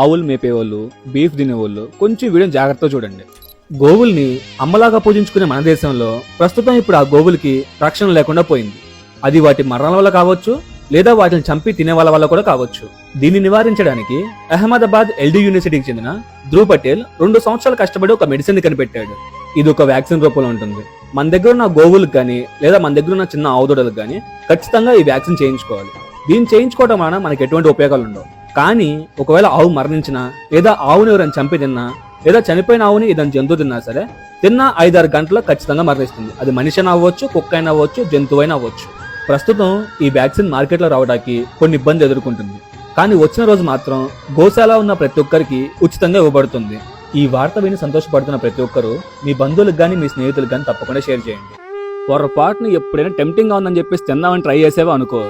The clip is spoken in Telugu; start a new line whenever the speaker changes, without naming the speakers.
ఆవులు మేపేవాళ్ళు, బీఫ్ తినేవాళ్ళు కొంచెం వీడియోని జాగ్రత్తగా చూడండి. గోవుల్ని అమ్మలాగా పూజించుకునే మన దేశంలో ప్రస్తుతం ఇప్పుడు ఆ గోవులకి రక్షణ లేకుండా పోయింది. అది వాటి మరణాల వల్ల కావచ్చు, లేదా వాటిని చంపి తినే వాళ్ళ వల్ల కూడా కావచ్చు. దీన్ని నివారించడానికి అహ్మదాబాద్ ఎల్డీ యూనివర్సిటీకి చెందిన ధ్రువ్ పటేల్ 2 సంవత్సరాలు కష్టపడి ఒక మెడిసిన్ కనిపెట్టాడు. ఇది ఒక వ్యాక్సిన్ రూపంలో ఉంటుంది. మన దగ్గర ఉన్న గోవులకు కానీ లేదా మన దగ్గర ఉన్న చిన్న ఆవుదొడలకు కానీ ఖచ్చితంగా ఈ వ్యాక్సిన్ చేయించుకోవాలి. దీన్ని చేయించుకోవడం వలన మనకి ఎటువంటి ఉపయోగాలు ఉండవు. కానీ ఒకవేళ ఆవు మరణించినా లేదా ఆవుని ఎవరైనా చంపి తిన్నా లేదా చనిపోయిన ఆవుని ఏదైనా జంతువు తిన్నా సరే తిన్న 5-6 గంటల్లో ఖచ్చితంగా మరణిస్తుంది. అది మనిషి అయినా అవ్వచ్చు, కుక్క అయినా అవ్వచ్చు, జంతువు అయినా అవ్వచ్చు. ప్రస్తుతం ఈ వ్యాక్సిన్ మార్కెట్లో రావడానికి కొన్ని ఇబ్బంది ఎదుర్కొంటుంది. కానీ వచ్చిన రోజు మాత్రం గోశాల ఉన్న ప్రతి ఒక్కరికి ఉచితంగా ఇవ్వబడుతుంది. ఈ వార్త విని సంతోషపడుతున్న ప్రతి ఒక్కరూ మీ బంధువులకు కానీ మీ స్నేహితులకు కానీ తప్పకుండా షేర్ చేయండి. పొరపాటును ఎప్పుడైనా టెంప్టింగ్ గా ఉందని చెప్పేసి తిందామని ట్రై చేసేవా అనుకో,